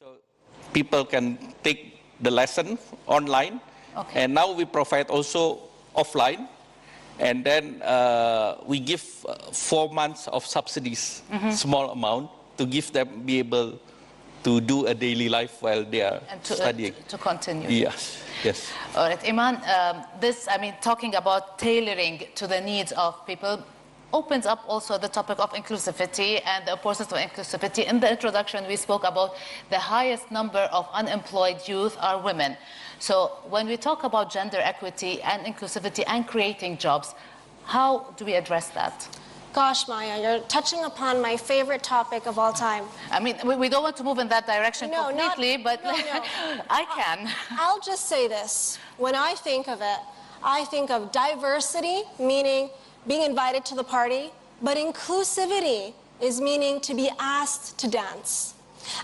So people can take the lesson online, and now we provide also offline, and then we give 4 months of subsidies, small amount, to give them be able to do a daily life while they are studying. To continue. Yes, yes. All right, Emon, talking about tailoring to the needs of people opens up also the topic of inclusivity and the importance of inclusivity. In the introduction, we spoke about the highest number of unemployed youth are women. So when we talk about gender equity and inclusivity and creating jobs, how do we address that? Gosh, Maya, you're touching upon my favorite topic of all time. I mean, we don't want to move in that direction completely, but I can. I'll just say this. When I think of it, I think of diversity, meaning being invited to the party, but inclusivity is meaning to be asked to dance.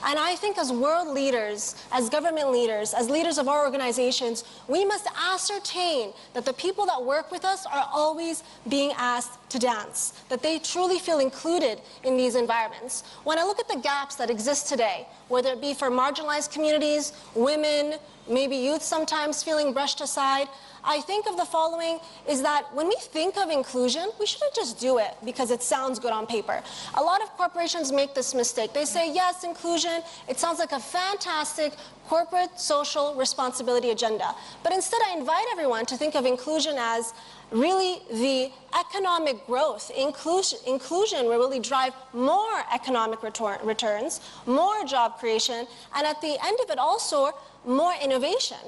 And I think as world leaders, as government leaders, as leaders of our organizations, we must ascertain that the people that work with us are always being asked to dance, that they truly feel included in these environments. When I look at the gaps that exist today, whether it be for marginalized communities, women, maybe youth sometimes feeling brushed aside, I think of the following is that when we think of inclusion, we shouldn't just do it because it sounds good on paper. A lot of corporations make this mistake. They say, yes, inclusion, it sounds like a fantastic corporate social responsibility agenda. But instead, I invite everyone to think of inclusion as really the economic growth. Inclusion will really drive more economic returns, more job creation, and at the end of it also, more innovation.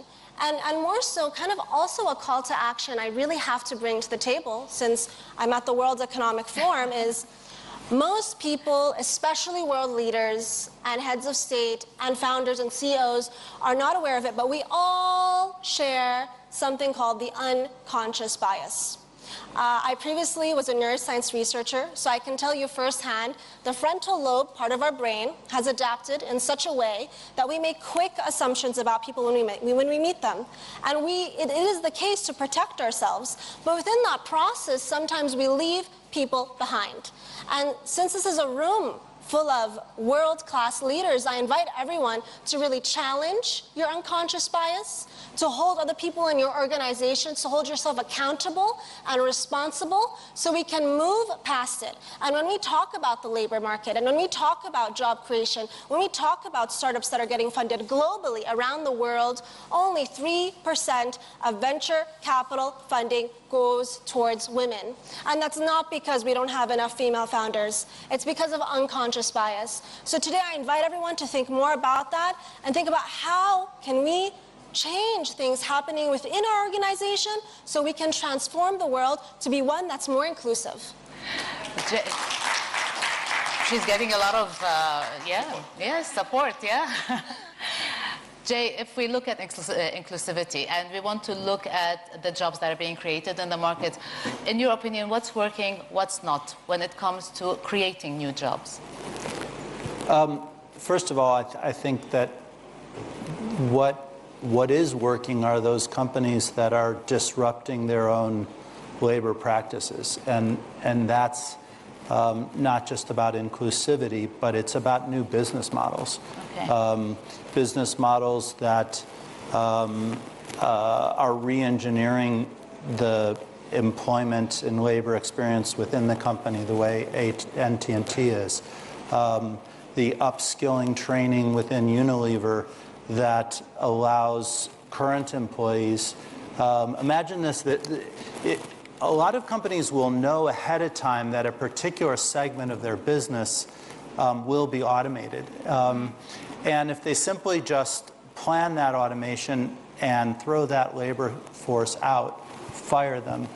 And more so, kind of also a call to action I really have to bring to the table, since I'm at the World Economic Forum, is most people, especially world leaders and heads of state and founders and CEOs, are not aware of it, but we all share something called the unconscious bias. I previously was a neuroscience researcher, so I can tell you firsthand, the frontal lobe, part of our brain, has adapted in such a way that we make quick assumptions about people when we meet them. And it is the case to protect ourselves, but within that process, sometimes we leave people behind. And since this is a room full of world-class leaders, I invite everyone to really challenge your unconscious bias, to hold other people in your organization, to hold yourself accountable and responsible so we can move past it. And when we talk about the labor market, and when we talk about job creation, when we talk about startups that are getting funded globally around the world, only 3% of venture capital funding goes towards women. And that's not because we don't have enough female founders. It's because of unconscious bias. So today I invite everyone to think more about that and think about how can we change things happening within our organization so we can transform the world to be one that's more inclusive. She's getting a lot of, support, Jay, if we look at inclusivity and we want to look at the jobs that are being created in the market, in your opinion, what's working, what's not, when it comes to creating new jobs? First of all, I think that what is working are those companies that are disrupting their own labor practices. And that's not just about inclusivity, but it's about new business models. Okay. Business models that are re-engineering the employment and labor experience within the company the way AT&T is. The upskilling training within Unilever that allows current employees, imagine this, a lot of companies will know ahead of time that a particular segment of their business will be automated. And if they simply just plan that automation and throw that labor force out, fire them,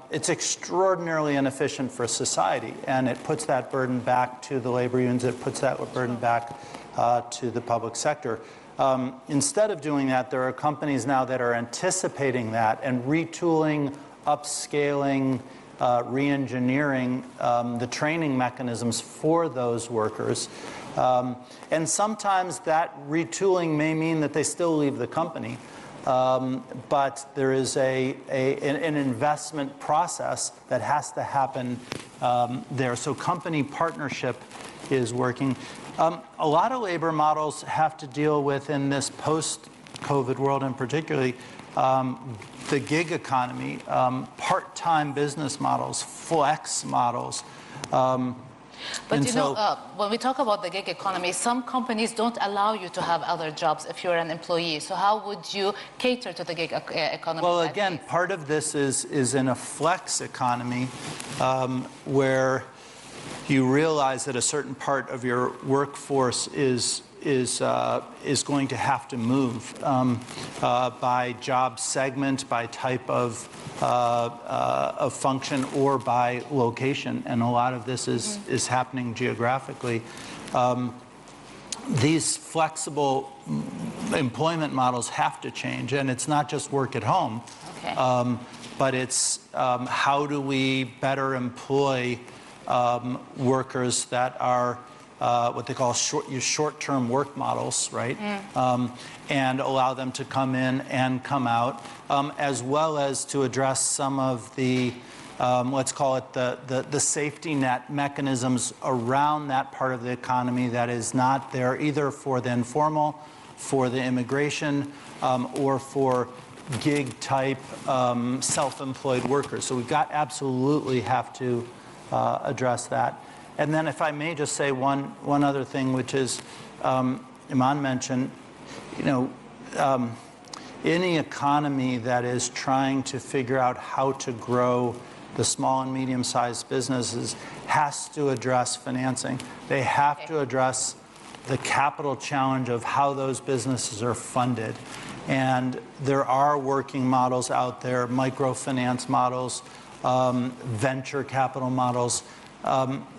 it's extraordinarily inefficient for society. And it puts that burden back to the labor unions, it puts that burden back to the public sector. Instead of doing that, there are companies now that are anticipating that and retooling, upscaling, re-engineering the training mechanisms for those workers. And sometimes that retooling may mean that they still leave the company, but there is an investment process that has to happen there. So company partnership is working. A lot of labor models have to deal with, in this post-COVID world and particularly, the gig economy, part-time business models, flex models. But you know, when we talk about the gig economy, some companies don't allow you to have other jobs if you're an employee. So how would you cater to the gig economy? Well, again, part of this is in a flex economy where you realize that a certain part of your workforce is going to have to move by job segment, by type of function, or by location, and a lot of this is happening geographically. These flexible employment models have to change, and it's not just work at home, but it's how do we better employ workers that are what they call short-term work models, right? And allow them to come in and come out, as well as to address some of the, let's call it the safety net mechanisms around that part of the economy that is not there either for the informal, for the immigration, or for gig-type self-employed workers. So we've got absolutely have to address that. And then if I may just say one other thing, which is, Emon mentioned, you know, any economy that is trying to figure out how to grow the small and medium-sized businesses has to address financing. They have to address the capital challenge of how those businesses are funded. And there are working models out there, microfinance models, venture capital models,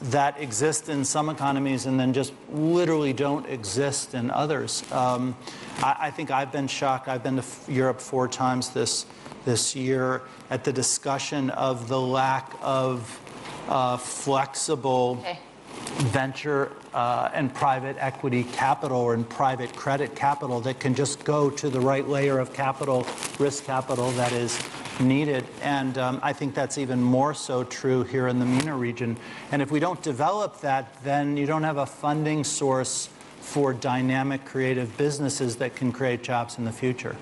that exist in some economies and then just literally don't exist in others. I think I've been shocked. I've been to Europe 4 times this year at the discussion of the lack of flexible venture and private equity capital or in private credit capital that can just go to the right layer of capital, risk capital that is needed. And I think that's even more so true here in the MENA region. And if we don't develop that, then you don't have a funding source for dynamic, creative businesses that can create jobs in the future.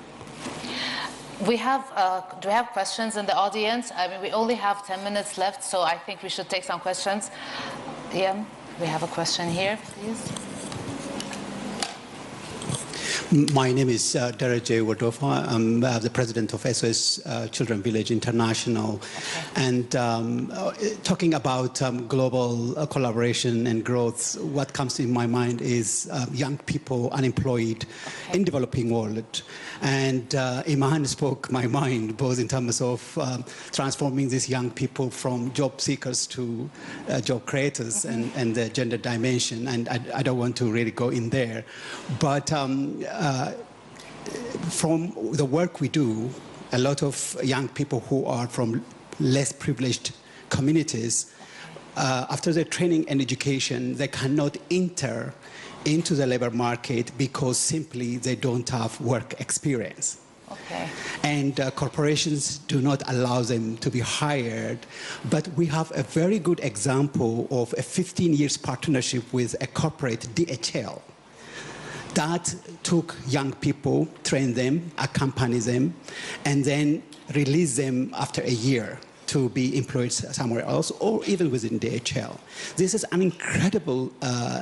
We have, do we have questions in the audience? I mean, we only have 10 minutes left, so I think we should take some questions. Yeah, we have a question here, please. My name is Daraje Wadova. I'm the president of SOS Children Village International. And talking about global collaboration and growth, what comes in my mind is young people unemployed in developing world. And Emon spoke my mind, both in terms of transforming these young people from job seekers to job creators and the gender dimension. And I don't want to really go in there. But from the work we do, a lot of young people who are from less privileged communities, after their training and education, they cannot enter into the labor market because simply they don't have work experience. And corporations do not allow them to be hired. But we have a very good example of a 15 years partnership with a corporate, DHL, that took young people, trained them, accompanied them, and then released them after a year to be employed somewhere else or even within DHL. This is an incredible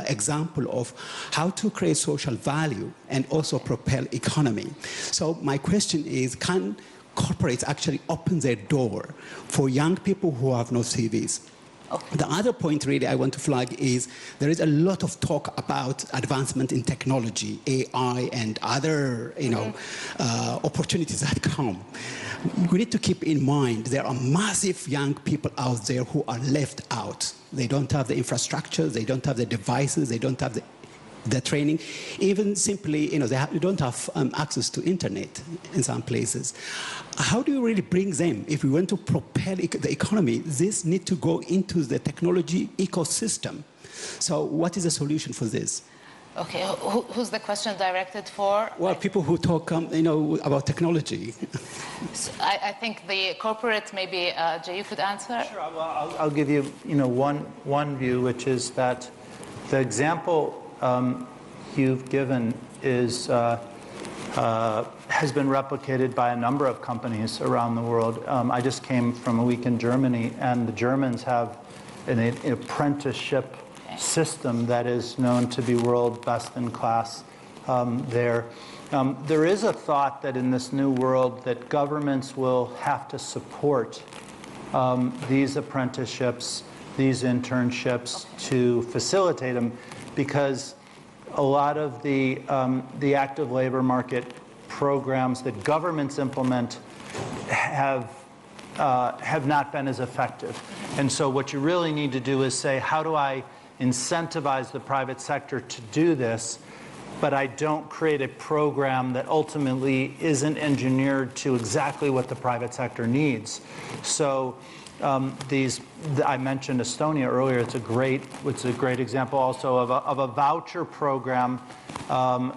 example of how to create social value and also propel economy. So my question is, can corporates actually open their door for young people who have no CVs? The other point really I want to flag is there is a lot of talk about advancement in technology, AI, and other opportunities that come. We need to keep in mind there are massive young people out there who are left out. They don't have the infrastructure, they don't have the devices, they don't have the training. Even simply, they don't have access to internet in some places. How do you really bring them? If we want to propel the economy, this needs to go into the technology ecosystem. So what is the solution for this? Okay, who's the question directed for? Well, people who talk, about technology. I think the corporate, maybe Jay, you could answer. Sure. Well, I'll give you, one view, which is that the example you've given is has been replicated by a number of companies around the world. I just came from a week in Germany, and the Germans have an apprenticeship system that is known to be world best in class there. There is a thought that in this new world that governments will have to support these apprenticeships, these internships to facilitate them, because a lot of the active labor market programs that governments implement have not been as effective. And so what you really need to do is say, how do I incentivize the private sector to do this, but I don't create a program that ultimately isn't engineered to exactly what the private sector needs. So I mentioned Estonia earlier. It's a great example also of a voucher program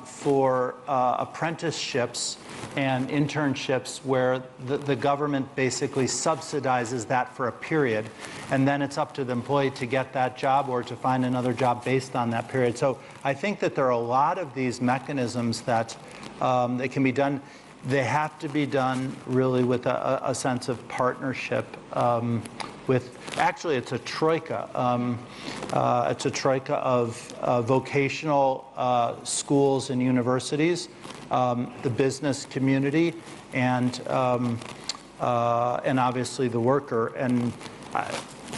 for apprenticeships and internships where the government basically subsidizes that for a period, and then it's up to the employee to get that job or to find another job based on that period. So I think that there are a lot of these mechanisms that they can be done. They have to be done really with a sense of partnership actually it's a troika. It's a troika of vocational schools and universities, the business community, and obviously the worker. And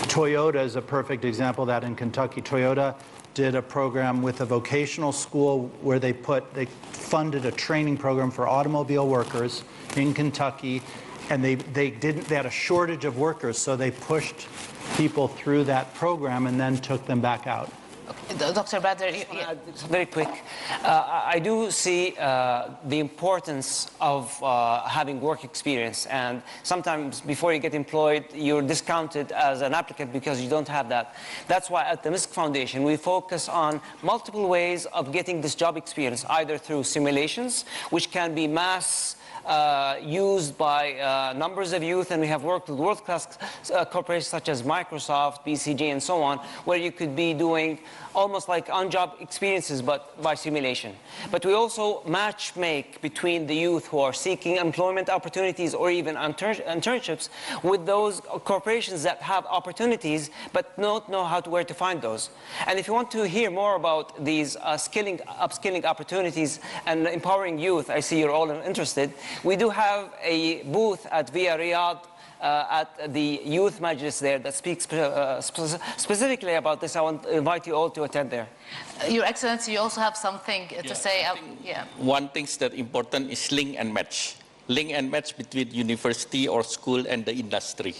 Toyota is a perfect example of that in Kentucky. Toyota did a program with a vocational school where they funded a training program for automobile workers in Kentucky, and they had a shortage of workers, so they pushed people through that program and then took them back out. Dr. Badr, very quick. I do see the importance of having work experience, and sometimes before you get employed, you're discounted as an applicant because you don't have that. That's why at the MISC Foundation, we focus on multiple ways of getting this job experience, either through simulations, which can be mass used by numbers of youth, and we have worked with world-class corporations such as Microsoft, BCG, and so on, where you could be doing almost like on-job experiences, but by simulation. But we also match make between the youth who are seeking employment opportunities or even internships with those corporations that have opportunities but don't know where to find those. And if you want to hear more about these upskilling opportunities and empowering youth, I see you're all interested. We do have a booth at Via Riyadh at the Youth Majlis there that speaks specifically about this. I want to invite you all to attend there. Your Excellency, you also have something to say. One thing that's important is link and match. Link and match between university or school and the industry.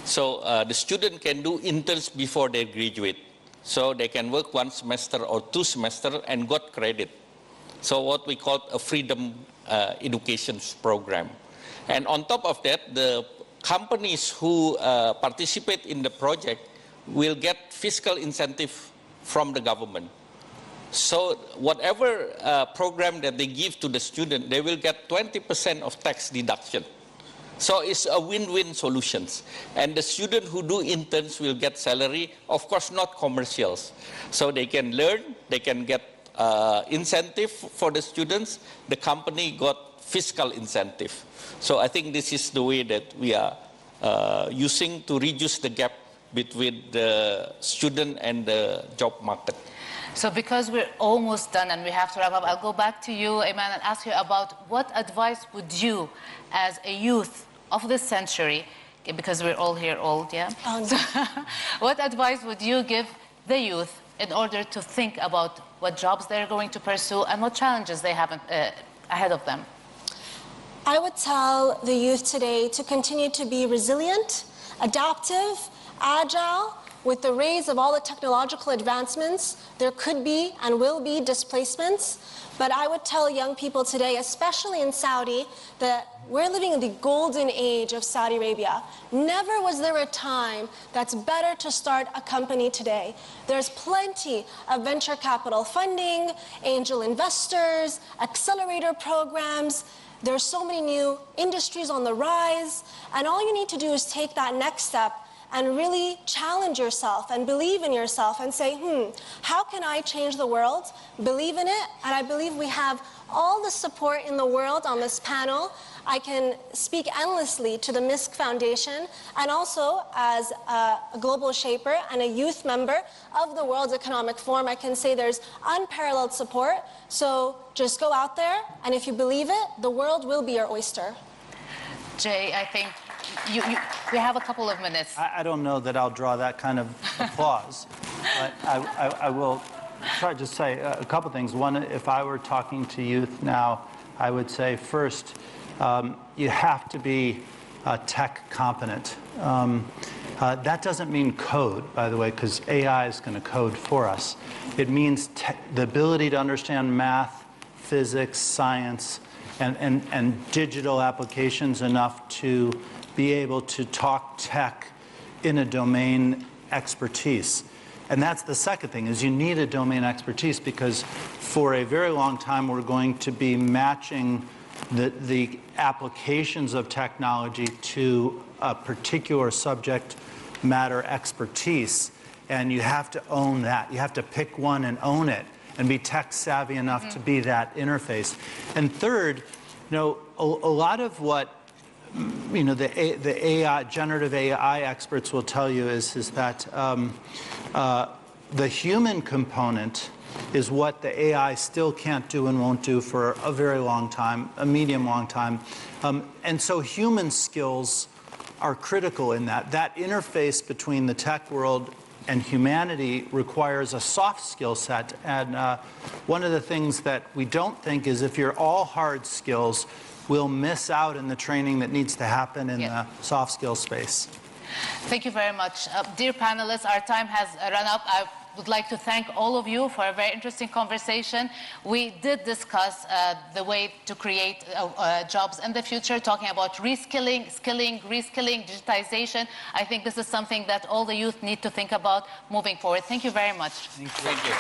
So the student can do interns before they graduate. So they can work 1 semester or 2 semesters and got credit. So what we call a freedom education program. And on top of that, the companies who participate in the project will get fiscal incentive from the government. So whatever program that they give to the student, they will get 20% of tax deduction. So it's a win-win solutions. And the student who do interns will get salary, of course not commercials. So they can learn, they can get incentive for the students, the company got fiscal incentive. So I think this is the way that we are using to reduce the gap between the student and the job market. So because we're almost done and we have to wrap up, I'll go back to you, Emon, and ask you about what advice would you, as a youth of this century, because we're all here old, yeah? So, what advice would you give the youth in order to think about what jobs they're going to pursue and what challenges they have ahead of them? I would tell the youth today to continue to be resilient, adaptive, agile, with the rise of all the technological advancements, there could be and will be displacements. But I would tell young people today, especially in Saudi, that we're living in the golden age of Saudi Arabia. Never was there a time that's better to start a company today. There's plenty of venture capital funding, angel investors, accelerator programs. There's so many new industries on the rise. And all you need to do is take that next step and really challenge yourself and believe in yourself and say, how can I change the world? Believe in it, and I believe we have all the support in the world on this panel. I can speak endlessly to the MISC Foundation, and also as a global shaper and a youth member of the World Economic Forum, I can say there's unparalleled support. So just go out there, and if you believe it, the world will be your oyster. Jay, I think we have a couple of minutes. I don't know that I'll draw that kind of applause, but I will try to say a couple things. One, if I were talking to youth now, I would say first, you have to be tech competent. That doesn't mean code, by the way, because AI is going to code for us. It means the ability to understand math, physics, science, and digital applications enough to be able to talk tech in a domain expertise. And that's the second thing, is you need a domain expertise, because for a very long time we're going to be matching the applications of technology to a particular subject matter expertise. And you have to own that. You have to pick one and own it and be tech savvy enough to be that interface. And third, a lot of what the AI, generative AI experts will tell you is that the human component is what the AI still can't do and won't do for a very long time, a medium long time. And so human skills are critical in that. That interface between the tech world and humanity requires a soft skill set. And one of the things that we don't think is, if you're all hard skills, we'll miss out in the training that needs to happen in the soft skill space. Thank you very much. Dear panelists, our time has run up. I would like to thank all of you for a very interesting conversation. We did discuss the way to create jobs in the future, talking about reskilling, skilling, reskilling, digitization. I think this is something that all the youth need to think about moving forward. Thank you very much. Thank you.